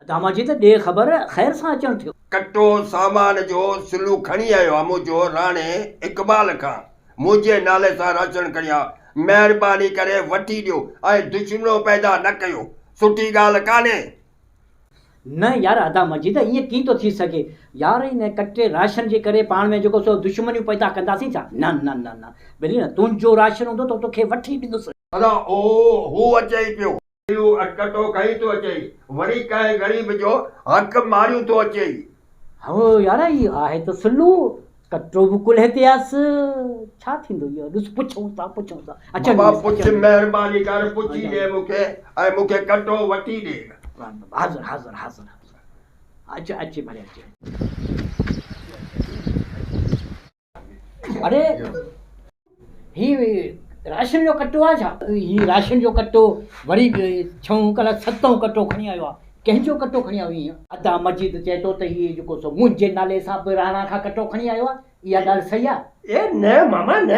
दामाजी त ॾे ख़बर ख़ैर सां अचणु थियो। कटो सामान जो सिलू खणी आयो आहे मुंहिंजो राणे इक़बाल खां, मुंहिंजे नाले सां राशन खणी आयो। महिरबानी करे वठी ॾियो ऐं दुश्मनो पैदा न कयो, सुठी ॻाल्हि कान्हे। न यार अदा मजीद ईअं कीअं थो थी सघे यार, इन कटे राशन जे करे पाण में जेको सो दुश्मनियूं पैदा कंदासीं छा? न न न न भली न तुंहिंजो राशन हूंदो त तोखे वठी ॾींदुसि। अदा ओ हू अचई पियो, अटकटो खई थो अचई, वरी कंहिं ग़रीब जो हक़ मारियूं थो अचई। हो यार ई आहे त सुलू कटो बि कुल हिते आसि, छा थींदो इहो? ॾिस पुछूं था अचो पुछ, महिरबानी कर पुछी ॾे मूंखे ऐं मूंखे कटो वठी ॾे। हाज़िर हाज़िर हाज़िर अचे अचे भले अचे। अरे ही राशन जो कटो आहे छा? ही राशन जो कटो वरी 6 कल 7 कटो खणी आयो आहे। कंहिंजो कटो खणी आयो ईअं? अदा मजीद चए थो त हीअ जेको सो मुंहिंजे नाले सां बि राणा खां कटो खणी आयो आहे, इहा ॻाल्हि सही आहे? ए न मामा न,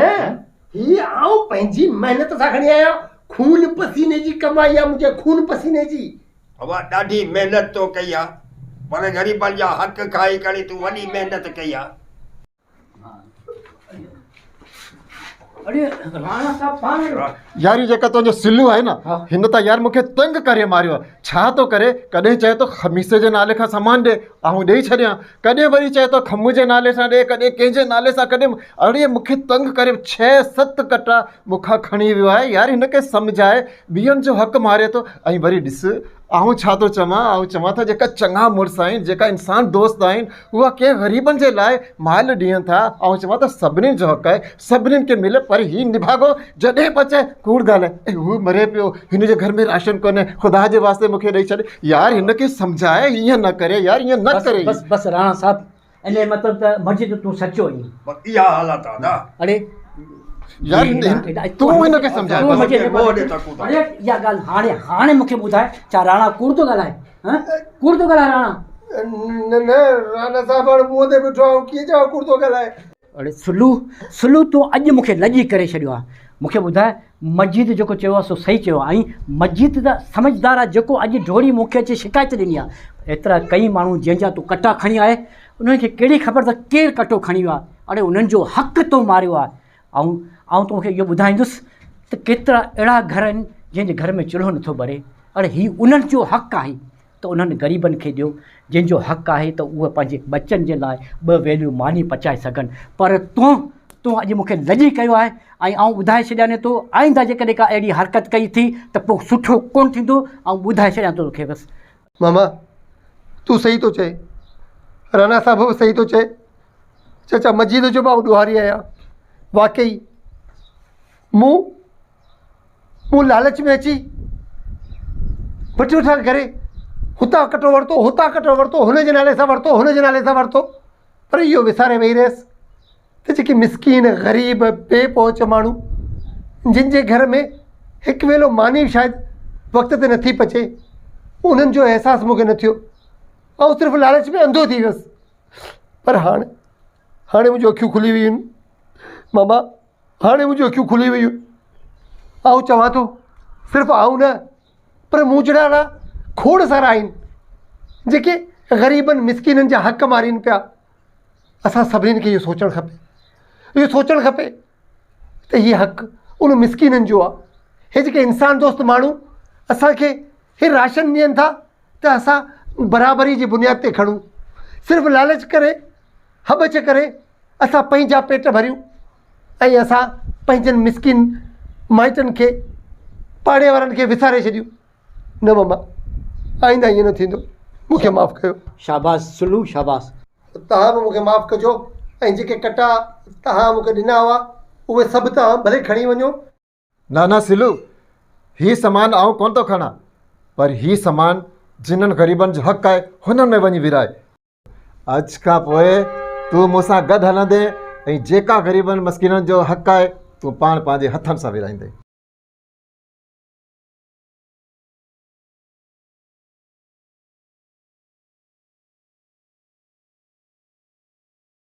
ही आऊं पंहिंजी महिनत सां खणी आहियां, खून पसीने जी कमाई आहे, मुंहिंजे खून पसीने जी। बाबा ॾाढी महिनत तो कई आहे, पर ग़रीबनि जा हक़ खाई करे तूं वॾी महिनत कई आहे। अरे राणा साहब पाण यार ये जेका तुंहिंजो सिलू आहे न, हिन त यार मूंखे तंग करे मारियो आहे। छा थो करे? कॾहिं चए थो खमीसे जे नाले खां सामान ॾे, आऊं ॾेई छॾियां, कॾहिं वरी चए थो खमू जे नाले सां ॾे, कॾहिं कंहिंजे नाले सां, कॾहिं अड़े मूंखे तंग करे 6-7 कटा मूंखां खणी वियो आहे। यार हिनखे सम्झाए, ॿियनि जो हक़ मारे थो। ऐं वरी ॾिस आऊं छा थो चवां, आऊं चवां थो जेका चङा मुड़ुस आहिनि, जेका इंसान दोस्त आहिनि, उहा कंहिं ग़रीबनि जे लाइ माल ॾियनि था। ऐं चवां त सभिनीनि जो हक़ आहे, सभिनीनि खे मिले, पर ही निभागो जॾहिं बचे कूड़ ॻाल्हि हू मरे पियो, हिन जे घर में राशन कोन्हे, ख़ुदा जे वास्ते मूंखे ॾेई छॾे। यार हिनखे सम्झाए, ईअं न करे यार, ईअं न करे। बस बस राणा साहब, इन मतिलबु त मजिद तूं सचो आहीं। इहा हालत आहे ना। अरे यार तूं हिनखे सम्झाए। अरे इहा ॻाल्हि हाणे मूंखे ॿुधाए, छा राणा कूड़ थो ॻाल्हाए? कूड़ थो ॻाल्हाए राणा? न न राणा साहब हाणे मुंहं ते बीठो आहे, कीअं चवां कूड़ थो ॻाल्हाए? अरे सुलू तूं अॼु मूंखे लॼी करे छॾियो आहे। मूंखे ॿुधाए, मजीद जेको चयो आहे सो सही चयो आहे। ऐं मजीद त समझदार आहे, जेको अॼु ढोड़ी मूंखे अची शिकायत ॾिनी आहे। एतिरा कई माण्हू जंहिंजा तूं कटा खणी आए, उन्हनि खे कहिड़ी ख़बर त केरु कटो खणी वियो आहे? अड़े उन्हनि जो हक़ तो मारियो आहे। ऐं तोखे इहो ॿुधाईंदुसि त केतिरा अहिड़ा घर आहिनि जंहिंजे घर में चुल्हो नथो ॿरे। अड़े हीउ उन्हनि जो हक़ आहे त उन्हनि ग़रीबनि खे ॾियो, जंहिंजो हक़ आहे त उहे पंहिंजे बचनि जे लाइ 2 वेलियूं मानी पचाए सघनि। पर तूं अॼु मूंखे लॼी कयो आहे। ऐं आउं ॿुधाए छॾियां ने, तूं आईंदा जेकॾहिं का अहिड़ी हरकत कई थी त पोइ सुठो कोन थींदो। ऐं ॿुधाए छॾियां थो तोखे बसि। मामा तूं सही थो चए, राणा साहब बि सही थो चए। चाचा मजीद जो मां ॾुहारी आहियां। वाकई मूं लालच में अची वठि करे हुतां कटो वरितो, हुतां कटो वरितो, हुन जे नाले सां वरितो, हुन जे नाले सां वरितो। पर इहो विसारे वेही रहियसि त जेके मिसकीन ग़रीब बेपहुच माण्हू, जिन जे घर में हिकु वेलो मानी शायदि वक़्त ते नथी पचे, उन्हनि जो अहसासु मूंखे न थियो। ऐं सिर्फ़ु लालच में अंधो थी वियुसि। पर हाणे मुंहिंजूं अखियूं खुली वियूं आहिनि मामा, हाणे मुंहिंजूं अखियूं खुली वियूं। आऊं चवां थो, सिर्फ़ु आऊं न, पर मूं जहिड़ा खोड़ सारा आहिनि जेके ग़रीबनि मिसकिननि जा हक़ मारीनि पिया। असां सभिनीनि खे इहो सोचणु खपे त हीअ हक़ उन मिसकिननि जो आहे। हे जेके इंसान दोस्त माण्हू असांखे हे राशन ॾियनि था त असां बराबरी जी बुनियाद ते खणूं। सिर्फ़ु लालच करे, हबच करे असां पंहिंजा पेट भरियूं ऐं असां पंहिंजनि मिसकिन माइटनि खे, पाड़े वारनि खे विसारे छॾियूं। न मामा, आईंदा ईअं न थींदो। मूंखे माफ़ु कयो। शाबाश सुलू, शाबाश। तव्हां बि मूंखे माफ़ु कजो। ऐं जेके कटा तव्हां मूंखे ॾिना हुआ, उहे सभु तव्हां भले खणी वञो। ना सिलू, ही सामान आऊं कोन थो खणा, पर ही सामान जिन्हनि ग़रीबनि जो हक़ आहे हुननि में वञी विराए। अॼु खां पोइ तूं मूंसां गॾु हलंदे ऐं जेका ग़रीबनि मस्किननि जो हक़ आहे तूं पाण पंहिंजे हथनि सां विराईंदे।